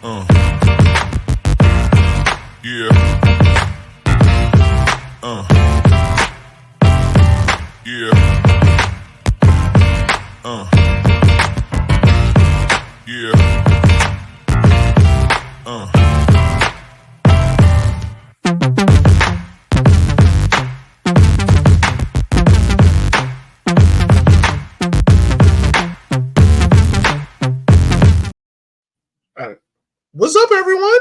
Yeah. Yeah. Yeah. What's up, everyone?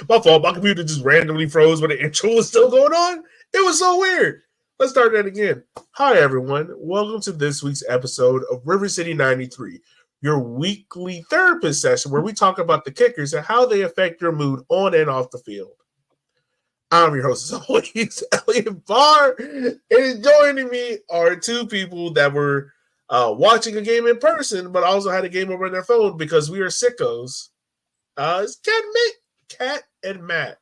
My fault. My computer just randomly froze when the intro was still going on. It was so weird. Let's start that again. Hi, everyone. Welcome to this week's episode of River City 93, your weekly therapist session where we talk about the kickers and how they affect your mood on and off the field. I'm your host, as always, Elliot Barr, and joining me are two people that were watching a game in person, but also had a game over on their phone because we are sickos. It's Cat and Matt.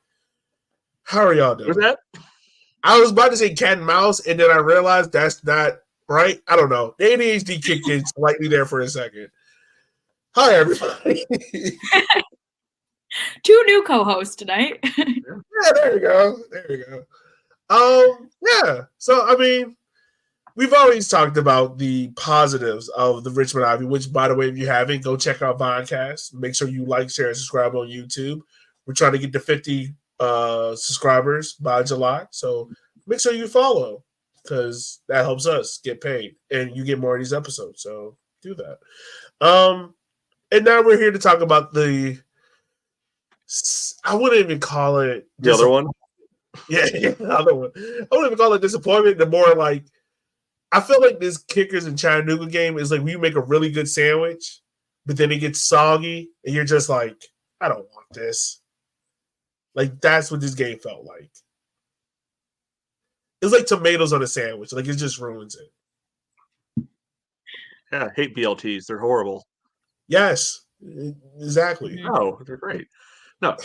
How are y'all doing? What's that? I was about to say cat and mouse, and then I realized that's not right. I don't know. The ADHD kicked in slightly there for a second. Hi, everybody. Two new co-hosts tonight. Yeah, there we go. There we go. Yeah. So, I mean, we've always talked about the positives of the Richmond Ivy, which, by the way, if you haven't, go check out Vinecast. Make sure you like, share, and subscribe on YouTube. We're trying to get to 50 subscribers by July. So make sure you follow because that helps us get paid and you get more of these episodes. So do that. And now we're here to talk about I wouldn't even call it the other one. Yeah, the other one. I wouldn't even call it disappointment. The more like, I feel like this Kickers in Chattanooga game is like when you make a really good sandwich, but then it gets soggy, and you're just like, I don't want this. Like, that's what this game felt like. It's like tomatoes on a sandwich. Like, it just ruins it. Yeah, I hate BLTs. They're horrible. Yes, exactly. No, they're great. No. I'm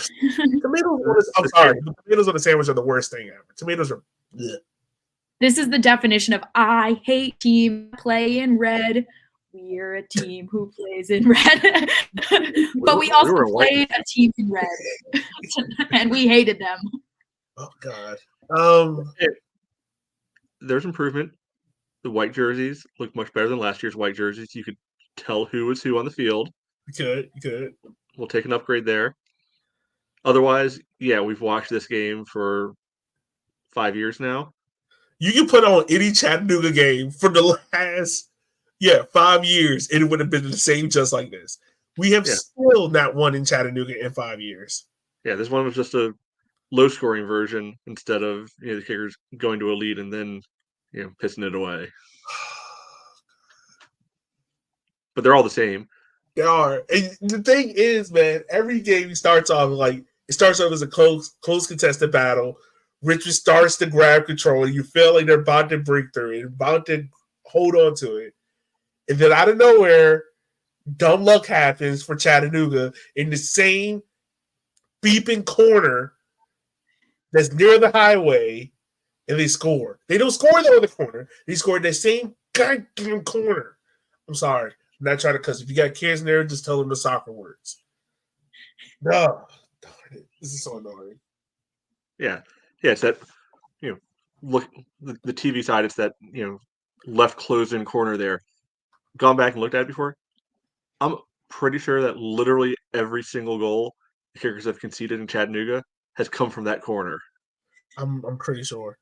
sorry. Tomatoes on a sandwich are the worst thing ever. Tomatoes are... Bleh. This is the definition of I hate team play in red. We're a team who plays in red. But we also played a team in red. And we hated them. Oh, God. There's improvement. The white jerseys look much better than last year's white jerseys. You could tell who was who on the field. You could. We'll take an upgrade there. Otherwise, yeah, we've watched this game for 5 years now. You can put on any Chattanooga game for the last, 5 years, and it would have been the same just like this. We have still not won in Chattanooga in 5 years. Yeah, this one was just a low-scoring version instead of the Kickers going to a lead and then pissing it away. But they're all the same. They are. And the thing is, man, every game starts off as a close contested battle. Richmond starts to grab control, and you feel like they're about to break through it, about to hold on to it. And then out of nowhere, dumb luck happens for Chattanooga in the same beeping corner that's near the highway, and they score. They don't score the other corner. They score in the same goddamn corner. I'm sorry. I'm not trying to cuss. If you got kids in there, just tell them the soccer words. No. Darn it. This is so annoying. Yeah. Yeah, it's that, look, the TV side, it's that, left closed-in corner there. Gone back and looked at it before. I'm pretty sure that literally every single goal the Kickers have conceded in Chattanooga has come from that corner. I'm pretty sure.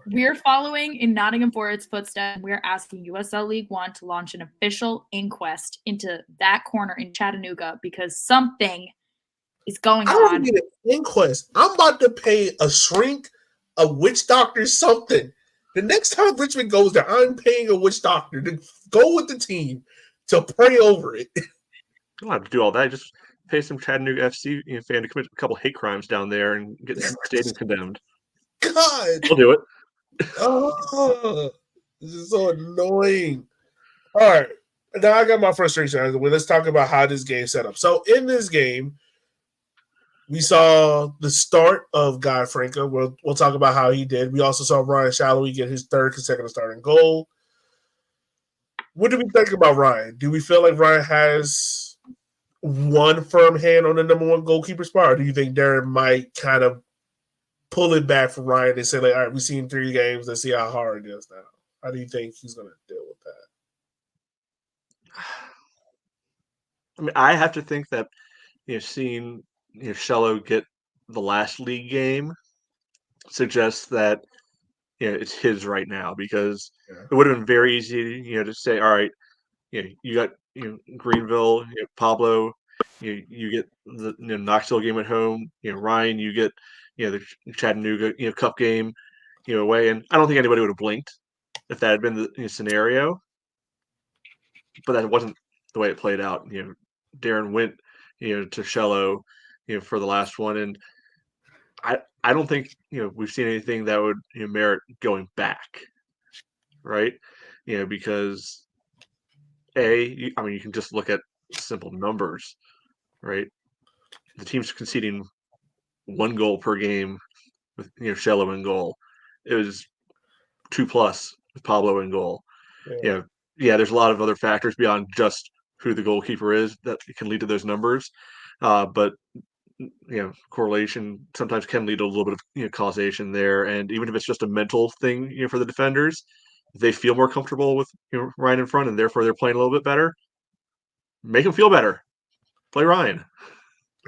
We're following in Nottingham Forest's footsteps. We're asking USL League One to launch an official inquest into that corner in Chattanooga because something is going on. I don't need an inquest. I'm about to pay a shrink, a witch doctor, something. The next time Richmond goes there, I'm paying a witch doctor to go with the team to pray over it. You don't have to do all that. Just pay some Chattanooga FC fan to commit a couple hate crimes down there and get the stadium condemned. God. We'll do it. Oh, this is so annoying. All right. Now I got my frustration out of the way. Let's talk about how this game set up. So in this game, we saw the start of Gui Franca. We'll talk about how he did. We also saw Ryan Shallowy get his third consecutive starting goal. What do we think about Ryan? Do we feel like Ryan has one firm hand on the number one goalkeeper spot, or do you think Darren might kind of pull it back from Ryan and say, like, all right, we've seen 3 games, let's see how hard it is now? How do you think he's going to deal with that? I mean, I have to think that seeing Shello get the last league game suggests that it's his right now, because it would have been very easy to say, all right, you got Greenville, Pablo, you get the Knoxville game at home, Ryan, you get the Chattanooga Cup game away, and I don't think anybody would have blinked if that had been the scenario, but that wasn't the way it played out. Darren went to Shello for the last one, and I don't think we've seen anything that would merit going back, right? Because you can just look at simple numbers, right? The team's conceding 1 goal per game with Shello in goal. It was 2+ with Pablo in goal. There's a lot of other factors beyond just who the goalkeeper is that can lead to those numbers, but correlation sometimes can lead to a little bit of causation there. And even if it's just a mental thing for the defenders, if they feel more comfortable with Ryan in front and therefore they're playing a little bit better, make them feel better. Play Ryan.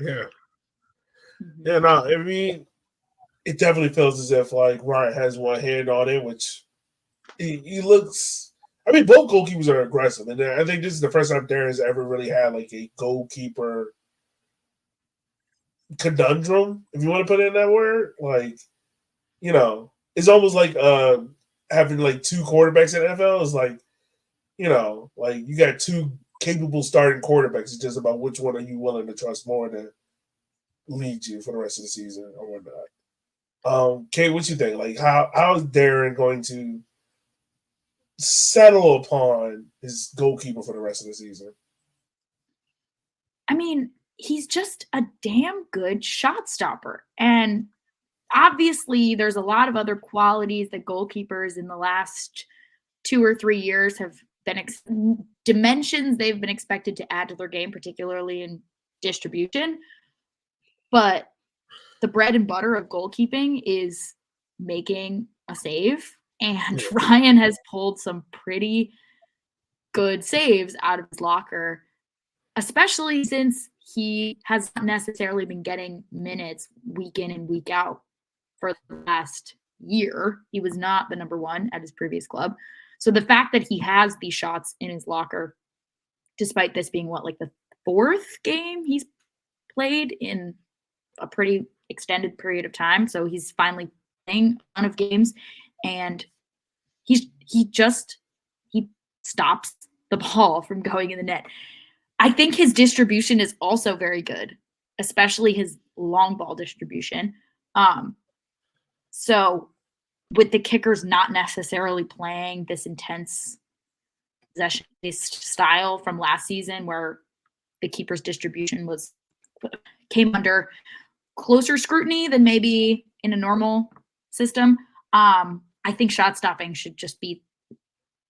Yeah. Yeah, no, I mean, it definitely feels as if like Ryan has one hand on it, which he looks. I mean, both goalkeepers are aggressive, and I think this is the first time Darren's ever really had like a goalkeeper conundrum, if you want to put it in that word. Like, it's almost like having like 2 quarterbacks in the NFL is like, like you got 2 capable starting quarterbacks. It's just about which one are you willing to trust more to lead you for the rest of the season or whatnot. Kate, what you think? Like, how is Darren going to settle upon his goalkeeper for the rest of the season? I mean, he's just a damn good shot stopper. And obviously, there's a lot of other qualities that goalkeepers in the last 2 or 3 years have been dimensions they've been expected to add to their game, particularly in distribution. But the bread and butter of goalkeeping is making a save. And Ryan has pulled some pretty good saves out of his locker, especially since he has not necessarily been getting minutes week in and week out for the last year. He was not the number 1 at his previous club. So the fact that he has these shots in his locker, despite this being like the 4th game he's played in a pretty extended period of time. So he's finally playing a ton of games, and he stops the ball from going in the net. I think his distribution is also very good, especially his long ball distribution. So with the kickers not necessarily playing this intense possession-based style from last season, where the keeper's distribution came under closer scrutiny than maybe in a normal system, I think shot stopping should just be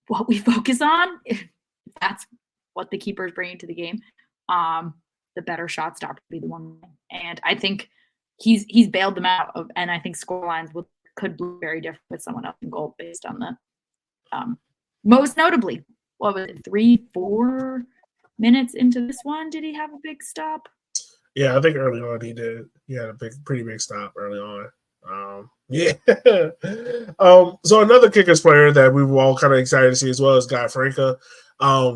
what we focus on. If that's what the keeper is bringing to the game, the better shot stopper would be the one. And I think he's bailed them out of, and I think scorelines could be very different with someone else in goal based on the most notably, what was it, 3-4 minutes into this one, did he have a big stop? Yeah, I think early on he did. He had a pretty big stop early on. So another kickers player that we were all kind of excited to see as well is Gui Franca.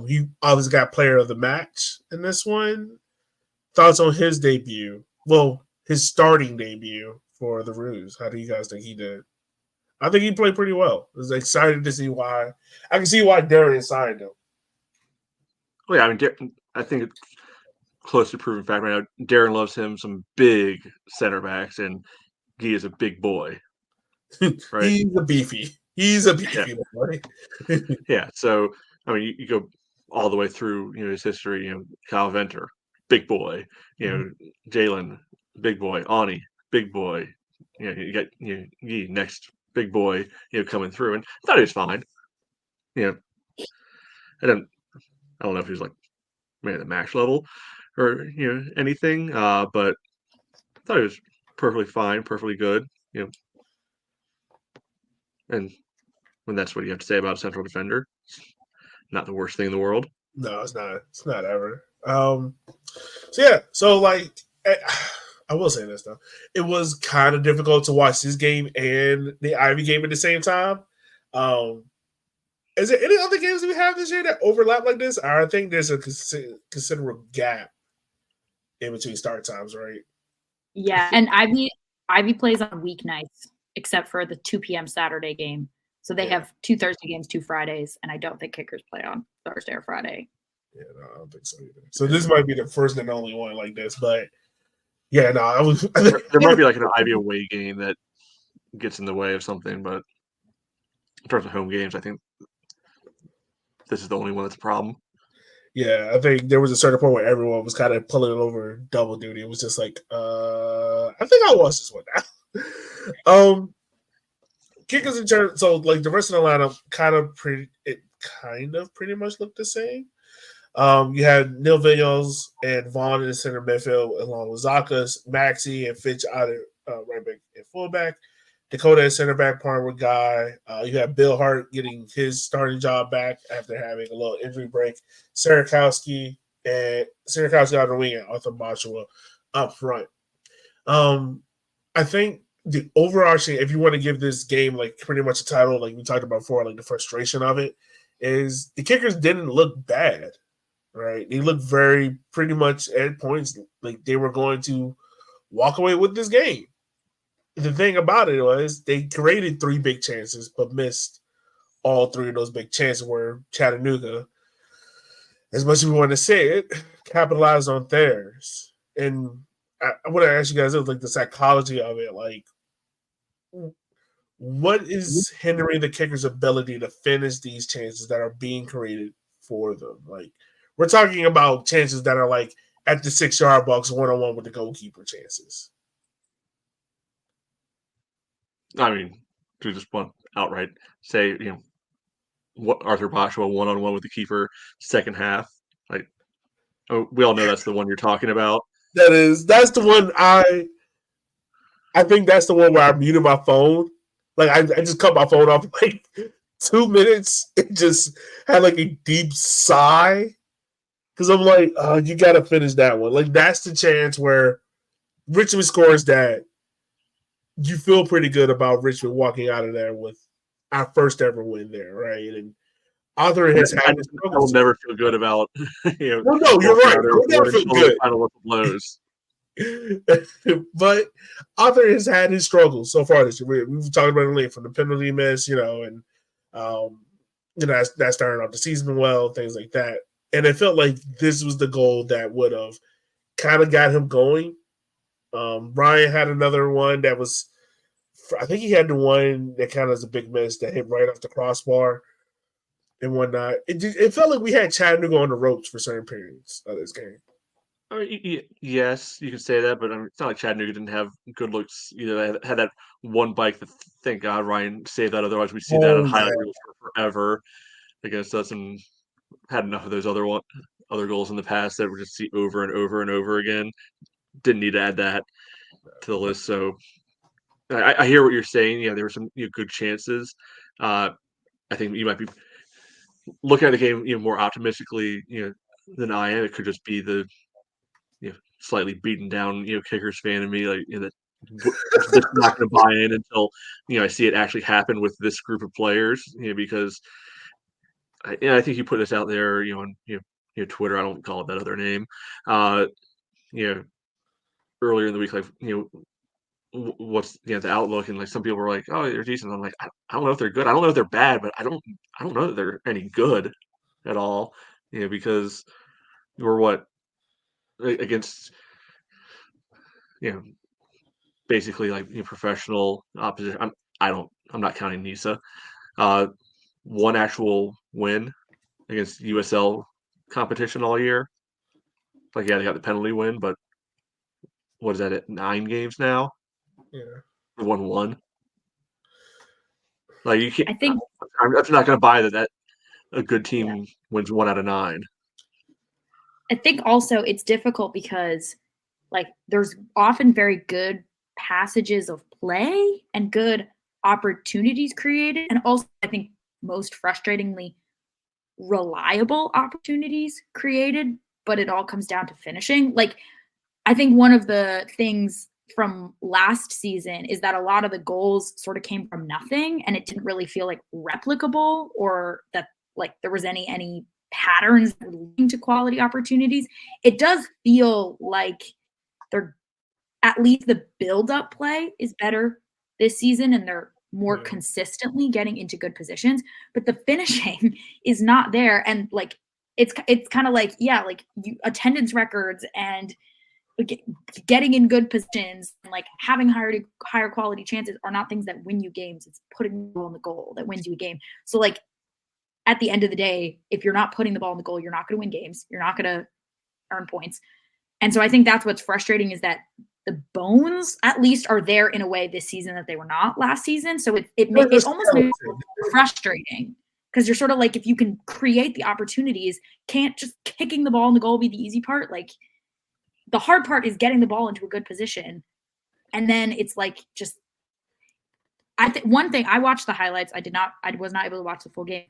He obviously got player of the match in this one. Thoughts on his debut? Well, his starting debut for the Roos. How do you guys think he did? I think he played pretty well. I was excited to see why. I can see why Darren signed him. Well, yeah, I mean, I think it's close to proven fact right now. Darren loves him some big center backs, and he is a big boy. Right? He's a beefy boy. Yeah. So I mean, you go all the way through his history. Kyle Venter, big boy. Jalen, big boy. Ani, big boy. You got Gui next, big boy. Coming through, and I thought he was fine. I don't know if he was like man at the max level, or anything. But I thought it was perfectly fine, perfectly good. And when that's what you have to say about a central defender, not the worst thing in the world. No, it's not. It's not ever. So yeah. So like, I will say this though, it was kind of difficult to watch this game and the Ivy game at the same time. Is there any other games we have this year that overlap like this? I think there's a considerable gap in between start times, right? Yeah, and Ivy plays on weeknights, except for the 2 p.m. Saturday game. So they have 2 Thursday games, 2 Fridays, and I don't think kickers play on Thursday or Friday. Yeah, no, I don't think so either. So this might be the first and only one like this, but yeah, no, I was. There might be like an Ivy away game that gets in the way of something, but in terms of home games, I think this is the only one that's a problem. Yeah, I think there was a certain point where everyone was kind of pulling it over double duty. It was just like, I think I watched this one now. Kickers in turn, so like the rest of the lineup kind of pretty much looked the same. You had Neil Villiers and Vaughn in the center midfield, along with Zakas, Maxey, and Fitch either right back and fullback. Dakota at center back, partner with Guy. You have Bill Hart getting his starting job back after having a little injury break. Sarakowski out on the wing, and Arthur Boshua up front. I think the overarching, if you want to give this game like pretty much a title, like we talked about before, like the frustration of it, is the kickers didn't look bad, right? They looked very pretty much at points like they were going to walk away with this game. The thing about it was they created 3 big chances, but missed all 3 of those big chances where Chattanooga, as much as we want to say it, capitalized on theirs. And I want to ask you guys, like the psychology of it, like what is hindering the kicker's ability to finish these chances that are being created for them? Like we're talking about chances that are like at the 6-yard box, 1-on-1 with the goalkeeper chances. I mean, to just one outright say, what Arthur Boshua 1-on-1 with the keeper second half. Like, we all know that's the one you're talking about. That's the one I think that's the one where I muted my phone. Like I just cut my phone off like 2 minutes. It just had like a deep sigh because I'm like, oh, you got to finish that one. Like that's the chance where Richmond scores that. You feel pretty good about Richmond walking out of there with our first ever win there, right? And Arthur has had his I will never feel good about. No, you're right. You'll never feel good. Final blows. But Arthur has had his struggles so far this year. We've talked about it from the penalty miss, and that started off the season well, things like that. And it felt like this was the goal that would have kind of got him going. Ryan had another one that was, I think he had the one that kind of was a big miss that hit right off the crossbar and whatnot. It felt like we had Chattanooga on the ropes for certain periods of this game. I mean, yes, you can say that, but it's not like Chattanooga didn't have good looks either. They had that one bike that, thank God, Ryan saved that. Otherwise, we see that on highlight reels for forever against us, and had enough of those other goals in the past that we just see over and over and over again. Didn't need to add that to the list. So I hear what you're saying. Yeah, there were some good chances. I think you might be looking at the game more optimistically than I am. It could just be the slightly beaten down kickers fan in me, like that just not going to buy in until I see it actually happen with this group of players. Because I think you put this out there on Twitter. I don't call it that other name. Earlier in the week, like what's the outlook, and like some people were like, oh, they're decent. I'm like, I don't know if they're good. I don't know if they're bad, but I don't know that they're any good at all. Because we're what against basically like professional opposition. I'm not counting Nisa. One actual win against USL competition all year. Like they got the penalty win, but what is that at 9 games now? Yeah. 1-1. Like you can't. I think I'm not going to buy that a good team wins 1 out of 9. I think also it's difficult because like there's often very good passages of play and good opportunities created, and also I think most frustratingly reliable opportunities created, but it all comes down to finishing. Like I think one of the things from last season is that a lot of the goals sort of came from nothing, and it didn't really feel like replicable, or that like there was any patterns leading to quality opportunities. It does feel like they're, at least the build-up play is better this season, and they're more consistently getting into good positions, but the finishing is not there. And like it's kind of like, yeah, like attendance records and getting in good positions and like having higher quality chances are not things that win you games. It's putting the ball in the goal that wins you a game. So like at the end of the day, if you're not putting the ball in the goal, you're not going to win games. You're not going to earn points. And so I think that's what's frustrating, is that the bones at least are there in a way this season that they were not last season. So it almost makes it frustrating, because you're sort of like, if you can create the opportunities, can't just kicking the ball in the goal be the easy part? Like the hard part is getting the ball into a good position. And then it's like, just, one thing, I watched the highlights. I was not able to watch the full game.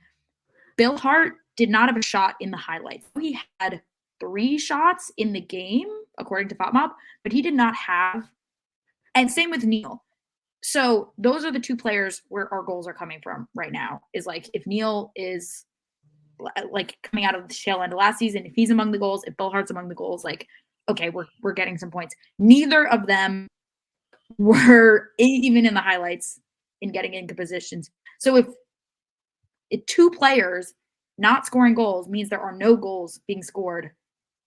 Bill Hart did not have a shot in the highlights. He had 3 shots in the game, according to FOTMOB, but he did not have, and same with Neil. So those are the 2 players where our goals are coming from right now, is like, if Neil is like coming out of the tail end of last season, if he's among the goals, if Bill Hart's among the goals, like, okay, we're getting some points. Neither of them were even in the highlights in getting into positions. So if 2 players not scoring goals means there are no goals being scored,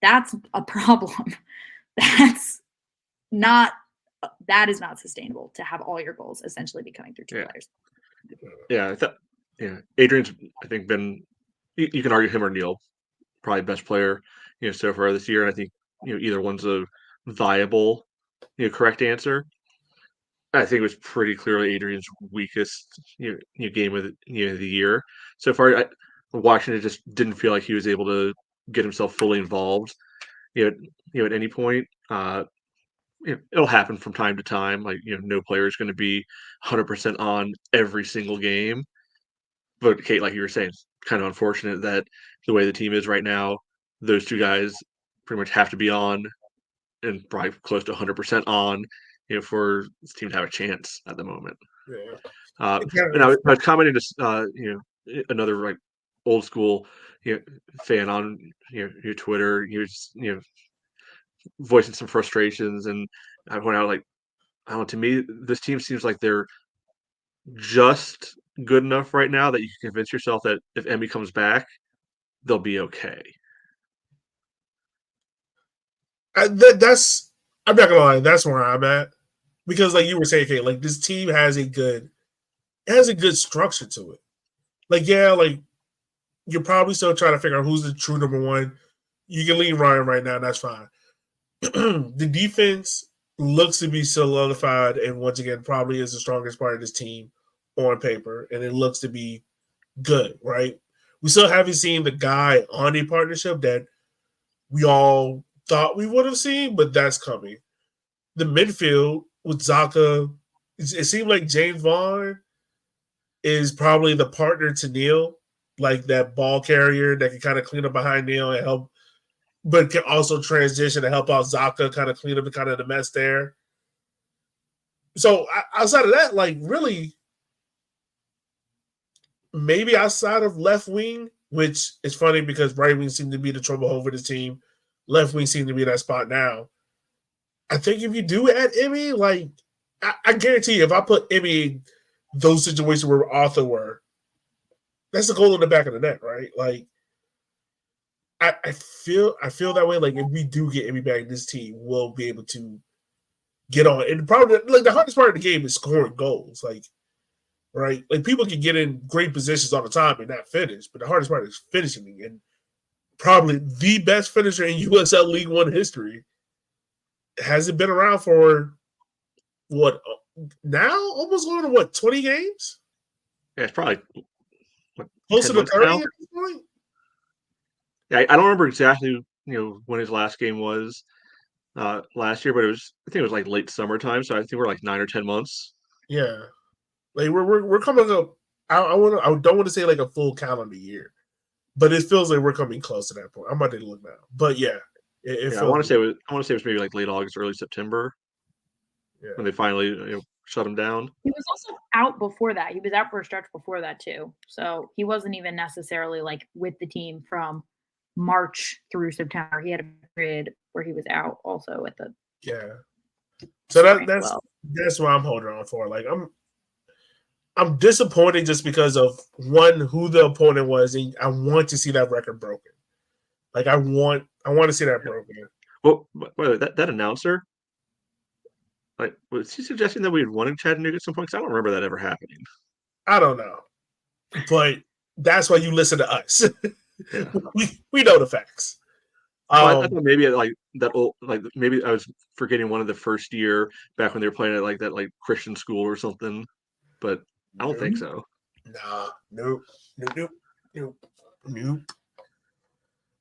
that's a problem. That is not sustainable, to have all your goals essentially be coming through 2 players. Yeah, Adrian's, I think, been, you can argue him or Neil, probably best player, so far this year. And I think, either one's a viable, correct answer. I think it was pretty clearly Adrian's weakest, game of the year so far. Washington just didn't feel like he was able to get himself fully involved, at any point. It'll happen from time to time. Like, no player is going to be 100% on every single game. But Kate, like you were saying, it's kind of unfortunate that the way the team is right now, those 2 guys pretty much have to be on, and probably close to 100% on, for this team to have a chance at the moment. Yeah. And I was commenting to another like old school fan on your Twitter. He was voicing some frustrations, and I went out like, I don't know, to me this team seems like they're just good enough right now that you can convince yourself that if Emmy comes back, they'll be okay. I'm not gonna lie, that's where I'm at, because like you were saying, Kate, like this team has a good structure to it. Like, yeah, like you're probably still trying to figure out who's the true number 1. You can leave Ryan right now, that's fine. The defense looks to be solidified, and once again, probably is the strongest part of this team on paper, and it looks to be good, right? We still haven't seen the guy on a partnership that we all thought we would have seen, but that's coming. The midfield with Zaka, it seemed like James Vaughn is probably the partner to Neil, like that ball carrier that can kind of clean up behind Neil and help, but can also transition to help out Zaka, kind of clean up the mess there. So outside of that, like really, maybe outside of left wing, which is funny because right wing seemed to be the trouble over the team, left wing seemed to be that spot now. I think if you do add Emmy, like I guarantee you, if I put Emmy in those situations where Arthur were, that's the goal in the back of the net, right? Like I feel that way. Like if we do get Emmy back, this team will be able to get on. And probably like the hardest part of the game is scoring goals. Like, right? Like people can get in great positions all the time and not finish, but the hardest part is finishing. And probably the best finisher in USL League One history hasn't been around for what now? Almost going to 20 games? Yeah, it's probably close to the 30 at this point. Yeah, I don't remember exactly when his last game was last year, but I think it was like late summertime, so I think we're like 9 or 10 months. Yeah, like we're coming up. I don't want to say like a full calendar year, but it feels like we're coming close to that point. I'm about to look now, but yeah, I want to say it was maybe like late August, early September when they finally shut him down. He was also out before that. He was out for a stretch before that too, so he wasn't even necessarily like with the team from March through September. He had a period where he was out also at the So that's what I'm holding on for. Like I'm disappointed just because of who the opponent was, and I want to see that record broken. Like I want to see that broken. Well, that announcer, like, was he suggesting that we had won in Chattanooga at some point? Because I don't remember that ever happening. I don't know, but that's why you listen to us. we know the facts. I thought maybe maybe I was forgetting one of the first year back when they were playing at like that like Christian school or something, but I don't think so. Nah, nope.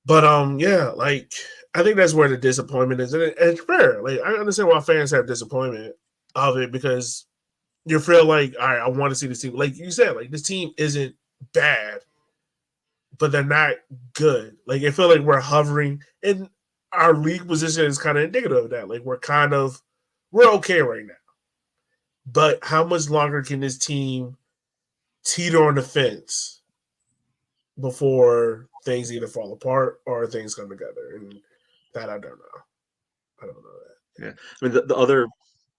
But yeah, like I think that's where the disappointment is, and it's fair. Like I understand why fans have disappointment of it because you feel like, all right, I want to see this team. Like you said, like this team isn't bad, but they're not good. Like I feel like we're hovering, and our league position is kind of indicative of that. Like we're okay right now, but how much longer can this team teeter on the fence before things either fall apart or things come together? And that I don't know. I don't know that. Yeah, I mean the other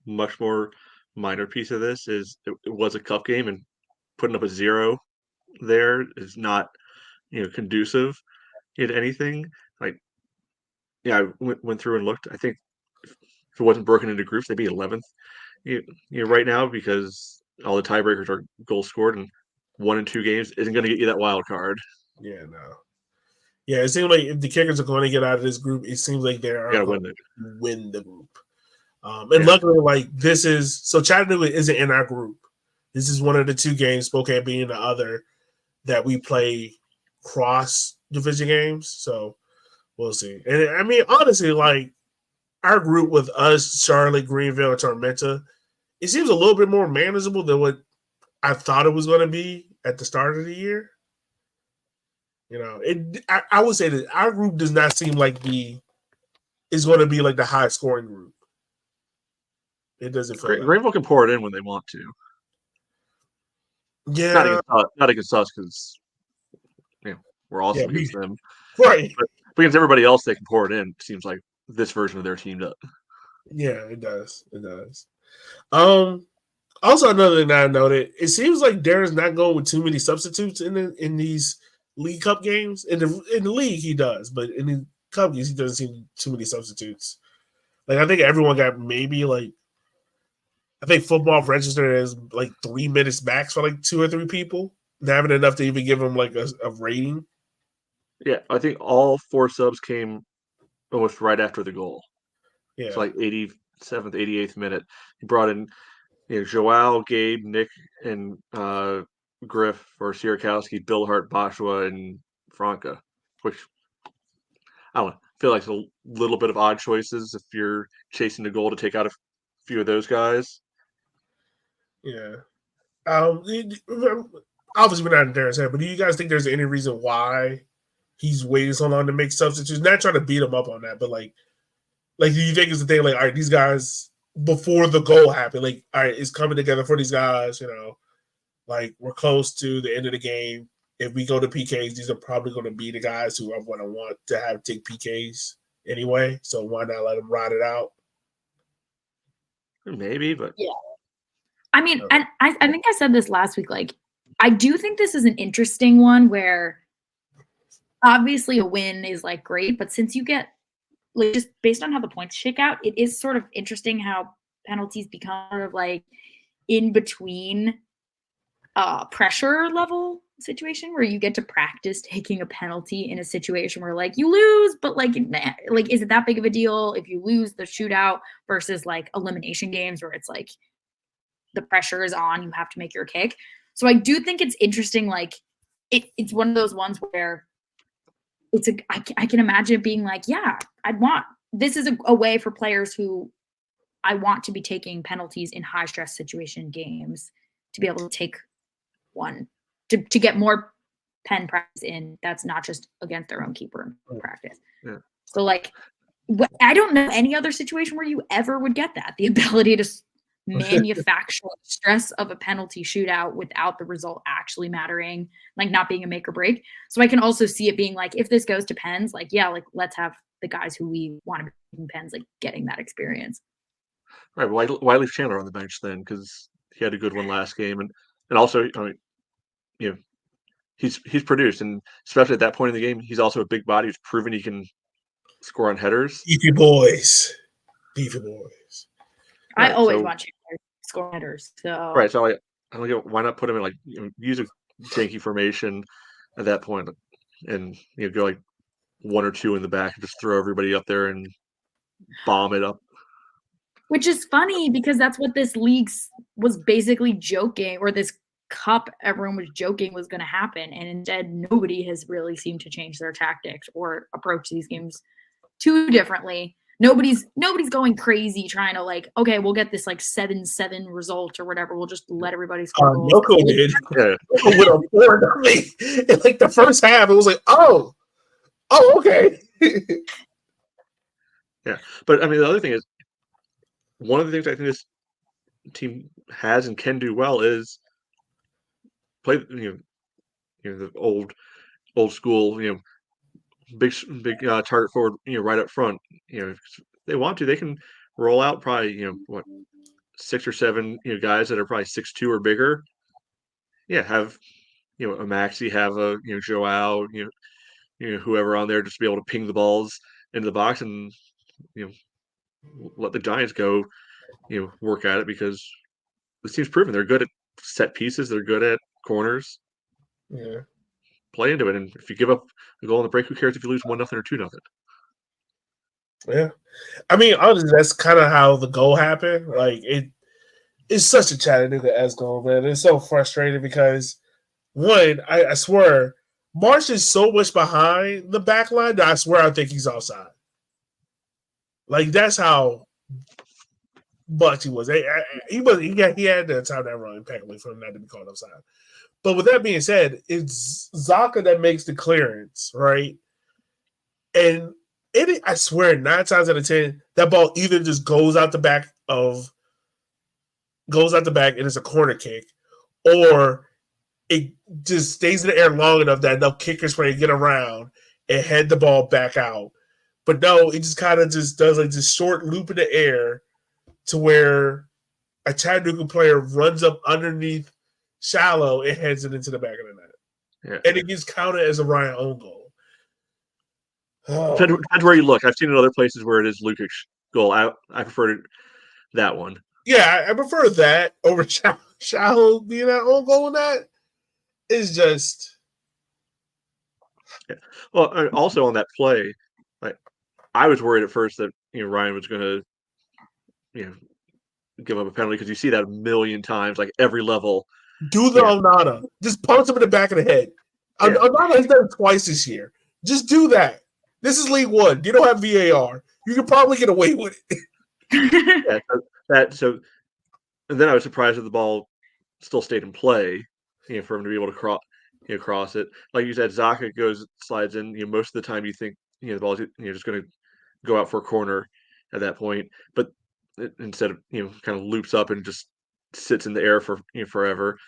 much more minor piece of this is it was a cup game, and putting up a 0 there is not conducive to anything. Like, yeah, I went through and looked. I think if it wasn't broken into groups, they'd be 11th. Right now because all the tiebreakers are goals scored, and 1 and 2 games isn't going to get you that wild card. Yeah, no. Yeah, it seems like if the Kickers are going to get out of this group, it seems like they are going to win the group. Luckily, like so Chattanooga isn't in our group. This is one of the 2 games, Spokane being the other, that we play cross division games. So we'll see. And I mean, honestly, like our group with us, Charlotte, Greenville, and Tormenta, it seems a little bit more manageable than what I thought it was going to be at the start of the year. I would say that our group does not seem like is going to be like the high scoring group. It doesn't feel. Greenville can pour it in when they want to. Yeah, not against us because we're awesome against them. Right, but against everybody else, they can pour it in. It seems like this version of their team does. Yeah, it does. It does. Also, another thing that I noted, it seems like Darren's not going with too many substitutes in these League Cup games. In the league, he does, but in the Cup games, he doesn't seem too many substitutes. Like I think everyone got maybe like, I think football registered as like 3 minutes max for like 2 or 3 people, not having enough to even give them like a rating. Yeah, I think all 4 subs came almost right after the goal. Yeah, it's like 87th, 88th minute. He brought in Joao, Gabe, Nick, and Griff for Sierakowski, Billhart, Bashua, and Franca, which I don't know. I feel like it's a little bit of odd choices if you're chasing the goal to take out a few of those guys. Yeah. Obviously, we're not in Darren's head, but do you guys think there's any reason why he's waiting so long to make substitutes? Not trying to beat him up on that, but like do you think it's the thing like, all right, these guys before the goal happened, like, all right, it's coming together for these guys, like we're close to the end of the game. If we go to PKs, these are probably going to be the guys who I'm going to want to have take PKs anyway. So why not let them ride it out? Maybe, but yeah. I mean, and I think I said this last week. Like, I do think this is an interesting one where obviously a win is like great, but since you get like just based on how the points shake out, it is sort of interesting how penalties become sort of like in between pressure level situation where you get to practice taking a penalty in a situation where like you lose, but like is it that big of a deal if you lose the shootout versus like elimination games where it's like the pressure is on, you have to make your kick. So I do think it's interesting. Like it's one of those ones where I can imagine it being like, yeah, this is a way for players who I want to be taking penalties in high stress situation games to be able to take one to get more pen practice in. That's not just against their own keeper in practice. Yeah. So like, I don't know any other situation where you ever would get that, the ability to manufacture stress of a penalty shootout without the result actually mattering, like not being a make or break. So I can also see it being like, if this goes to pens, like, yeah, like let's have the guys who we want to be in pens, like getting that experience. Right. Why leave Chandler on the bench then? Because he had a good one last game, and also, I mean, you know, he's produced, and especially at that point in the game, he's also a big body. He's proven he can score on headers. Beefy boys. I always want Chandler to score headers. So right. So I don't get why not put him in, like, use a janky formation at that point, and go like 1 or 2 in the back and just throw everybody up there and bomb it up. Which is funny because that's what this league was basically joking, or this cup everyone was joking was going to happen. And instead, nobody has really seemed to change their tactics or approach these games too differently. Nobody's going crazy trying to like, okay, we'll get this like 7-7 result or whatever. We'll just let everybody score goals. Yoko did. Yeah. Yoko went on 4-0. In like the first half, it was like, oh, okay. Yeah, but I mean, the other thing is, one of the things I think this team has and can do well is play, the old school, big target forward, right up front. If they want to, they can roll out probably, 6 or 7, guys that are probably 6'2" or bigger. Yeah, have, a Maxi, have a, Joao, whoever on there, just to be able to ping the balls into the box and, let the Giants go, work at it, because this team's proven they're good at set pieces. They're good at corners. Yeah. Play into it. And if you give up a goal on the break, who cares if you lose 1-0 or 2-0? Yeah. I mean, honestly, that's kind of how the goal happened. Like, it's such a Chattanooga-esque goal, man. It's so frustrating because, one, I swear, Marsh is so much behind the back line that I swear I think he's offside. Like, that's how much he was. He had the time that run impeccably for him not to be called offside. But with that being said, it's Zaka that makes the clearance, right? And I swear, 9 times out of 10, that ball either just goes out the back and it's a corner kick, or it just stays in the air long enough that enough kickers for get around and head the ball back out. But no, it just kind of just does like this short loop in the air to where a Chattanooga player runs up underneath shallow and heads it into the back of the net. Yeah. And it gets counted as a Ryan own goal. Oh. Depends where you look. I've seen it in other places where it is Lukic's goal. I prefer that one. Yeah, I prefer that over shallow being that own goal. That is just. Yeah. Well, also on that play, like, I was worried at first that Ryan was going to give up a penalty, because you see that a million times, like every level. Do the Onana. Just punch him in the back of the head. Yeah. Onana has done it twice this year. Just do that. This is League One. You don't have VAR. You can probably get away with it. So and then I was surprised that the ball still stayed in play, for him to be able to cross it. Like you said, Zaka slides in. Most of the time you think the ball's just going to go out for a corner at that point, but instead of kind of loops up and just sits in the air for forever.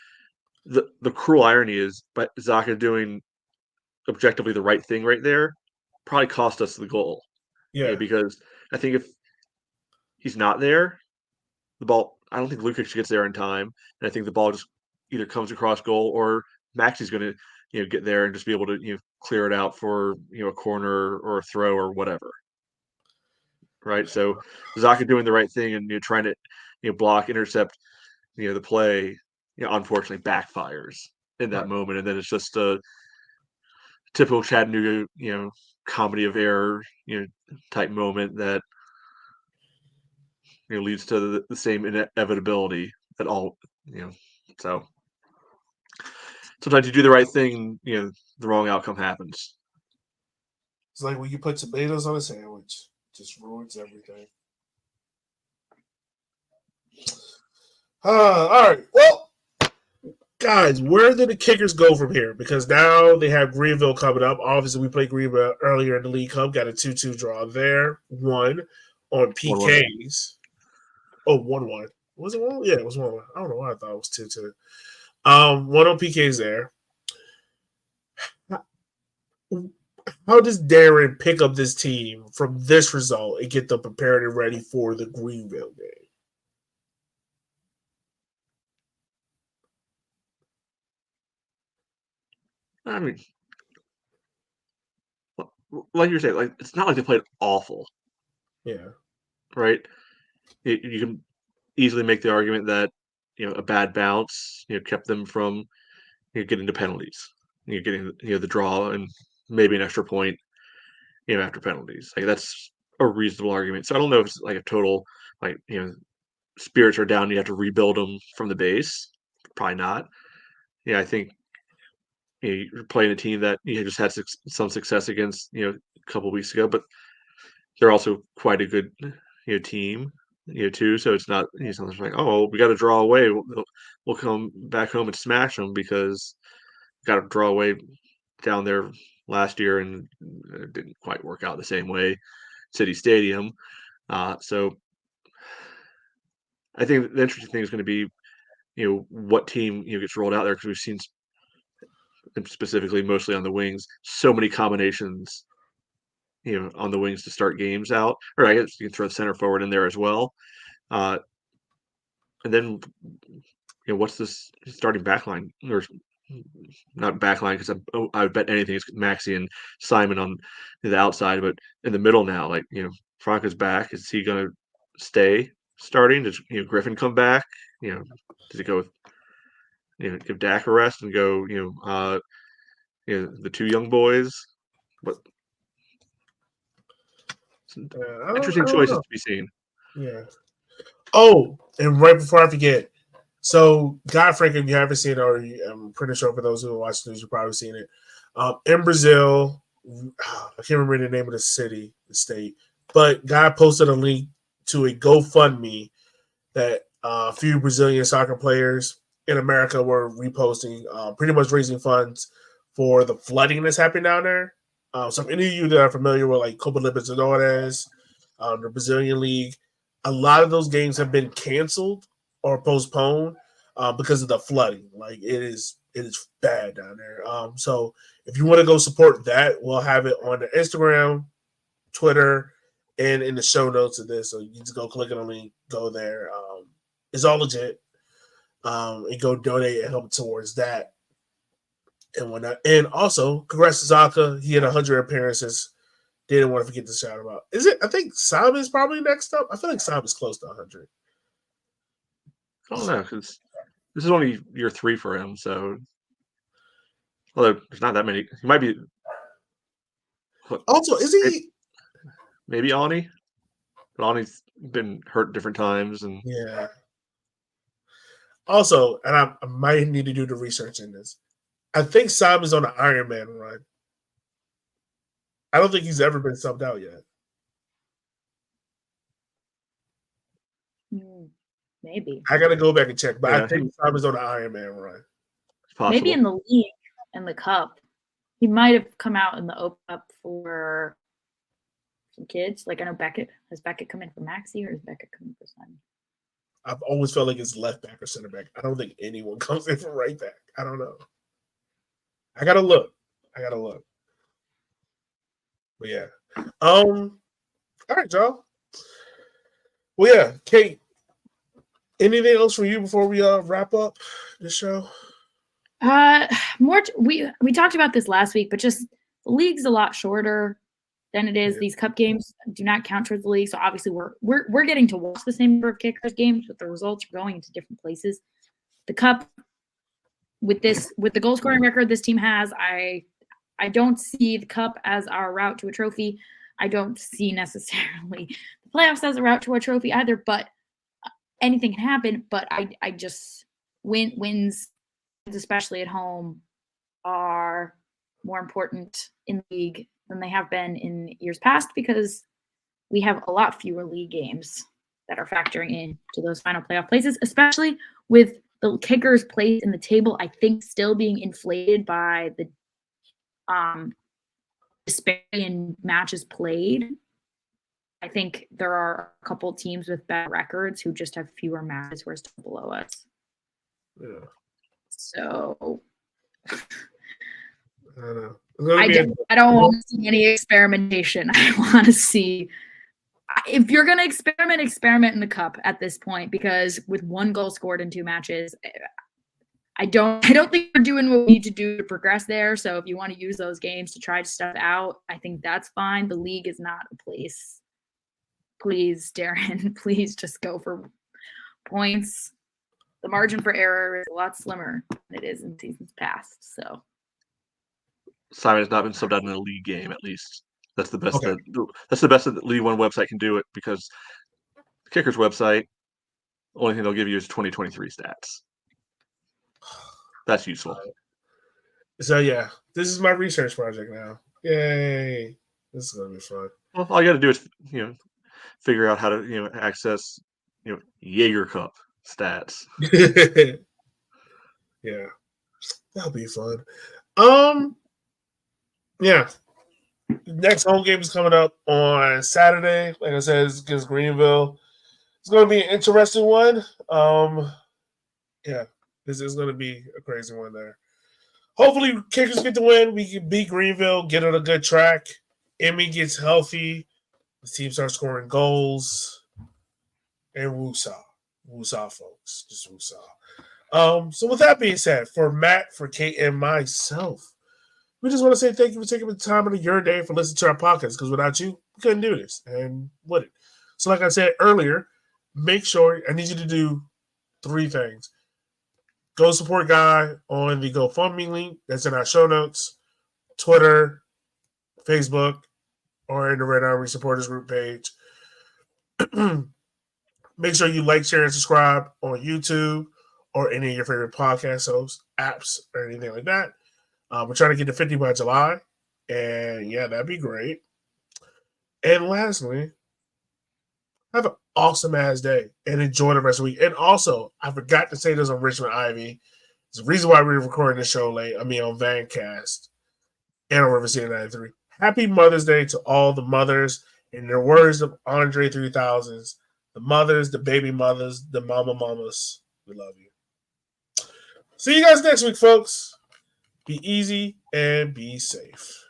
The cruel irony is, by Zaka doing objectively the right thing right there, probably cost us the goal. Yeah, because I think if he's not there, the ball, I don't think Lukic gets there in time, and I think the ball just either comes across goal, or Maxi's going to get there and just be able to clear it out for a corner or a throw or whatever. Right, so Zaka doing the right thing and trying to block, intercept the play, unfortunately backfires in that moment, and then it's just a typical Chattanooga comedy of error type moment that leads to the same inevitability at all. So sometimes you do the right thing, the wrong outcome happens. It's like when you put tomatoes on a sandwich, it just ruins everything. All right. Well, guys, where do the Kickers go from here? Because now they have Greenville coming up. Obviously, we played Greenville earlier in the League Cup. Got a 2-2 draw there. One on PKs. 1-1. Was it 1? Yeah, it was 1-1. I don't know why I thought it was 2-2. One on PKs there. How does Darren pick up this team from this result and get them prepared and ready for the Greenville game? I mean, like you're saying, like it's not like they played awful. Yeah. Right? You can easily make the argument that a bad bounce kept them from getting to penalties. Getting the draw and maybe an extra point after penalties. Like that's a reasonable argument. So I don't know if it's like a total spirits are down. You have to rebuild them from the base. Probably not. I think you're playing a team that just had some success against a couple weeks ago, but they're also quite a good team too. So it's not something like, oh, we got to draw away. We'll come back home and smash them because we got to draw away down there last year and it didn't quite work out the same way. City Stadium. So I think the interesting thing is going to be what team gets rolled out there, because we've seen specifically mostly on the wings so many combinations on the wings to start games out, or I guess you can throw the center forward in there as well. And then what's this starting backline, or not backline, because I would bet anything it's Maxi and Simon on the outside, but in the middle now, like Franca's back. Is he going to stay starting? Does Griffin come back? Does he go with give Dak a rest and go the two young boys? But interesting choices to be seen. Yeah. Oh, and right before I forget, so Gui Franca, if you haven't seen it already, I'm pretty sure for those who watch the news, you've probably seen it. In Brazil, I can't remember the name of the state, but Gui posted a link to a GoFundMe that a few Brazilian soccer players in America were reposting, pretty much raising funds for the flooding that's happening down there. So if any of you that are familiar with like Copa Libertadores, the Brazilian League, a lot of those games have been canceled or postponed because of the flooding. Like it is bad down there. So if you want to go support that, we'll have it on the Instagram, Twitter, and in the show notes of this. So you just go click on the link, go there. It's all legit. And go donate and help towards that and whatnot. And also, congrats to Zaka. He had 100 appearances. Didn't want to forget to shout about. Is it? I think Simon's probably next up. I feel like Simon's close to 100. I don't know, because this is only year 3 for him. So, although there's not that many, he might be. Also, is he? Maybe Ani. But Ani's been hurt different times, and yeah. Also, and I might need to do the research in this. I think Simon's on the Ironman run. I don't think he's ever been subbed out yet. Maybe. I got to go back and check, but I think Simon's on the Ironman run. Maybe in the league and the cup. He might have come out in the Open Cup for some kids. Like I know Beckett. Has Beckett come in for Maxi or has Beckett come in for Simon? I've always felt like it's left back or center back. I don't think anyone comes in for right back. I don't know. I gotta look. But yeah. All right, y'all. Well, yeah, Kate. Anything else from you before we wrap up the show? We talked about this last week, but just the league's a lot shorter than it is. Yeah. These cup games do not count towards the league, so obviously we're getting to watch the same number of Kickers games, but the results are going into different places. The cup with the goal scoring record this team has, I don't see the cup as our route to a trophy. I don't see necessarily the playoffs as a route to a trophy either, but anything can happen. But I just wins, especially at home, are more important in the league than they have been in years past because we have a lot fewer league games that are factoring in to those final playoff places, especially with the Kickers' place in the table, I think, still being inflated by the disparity in matches played. I think there are a couple teams with better records who just have fewer matches who are still below us. Yeah. So I don't know. I don't want to see any experimentation. I want to see, if you're going to experiment in the cup at this point, because with 1 goal scored in 2 matches, I don't think we're doing what we need to do to progress there. So if you want to use those games to try stuff out, I think that's fine. The league is not a place. Please, Darren, please just go for points. The margin for error is a lot slimmer than it is in seasons past. So Simon has not been subbed out in a league game, at least. That's the best. Okay. That's the best that the League One website can do it, because the Kickers website, the only thing they'll give you is 2023 stats. That's useful. So yeah, this is my research project now. Yay! This is gonna be fun. Well, all you got to do is figure out how to access Jaeger Cup stats. Yeah, that'll be fun. Yeah. Next home game is coming up on Saturday. Like I said, it's against Greenville. It's going to be an interesting one. Yeah, this is going to be a crazy one there. Hopefully, Kickers get the win. We can beat Greenville, get on a good track. Emmy gets healthy. The team starts scoring goals. And woosah. Woosah, folks. Just woosah. So with that being said, for Matt, for Kate, and myself, we just want to say thank you for taking the time out of your day for listening to our podcast, because without you, we couldn't do this and wouldn't. So like I said earlier, make sure, I need you to do 3 things. Go support Guy on the GoFundMe link that's in our show notes, Twitter, Facebook, or in the Red Army Supporters Group page. Make sure you like, share, and subscribe on YouTube or any of your favorite podcast hosts, apps, or anything like that. We're trying to get to 50 by July, and yeah, that'd be great. And lastly, have an awesome ass day and enjoy the rest of the week. And also, I forgot to say this on Richmond Ivy. It's the reason why we're recording the show late. I mean, on Vancast and on River City 93. Happy Mother's Day to all the mothers. In the words of Andre 3000s, the mothers, the baby mothers, the mamas. We love you. See you guys next week, folks. Be easy and be safe.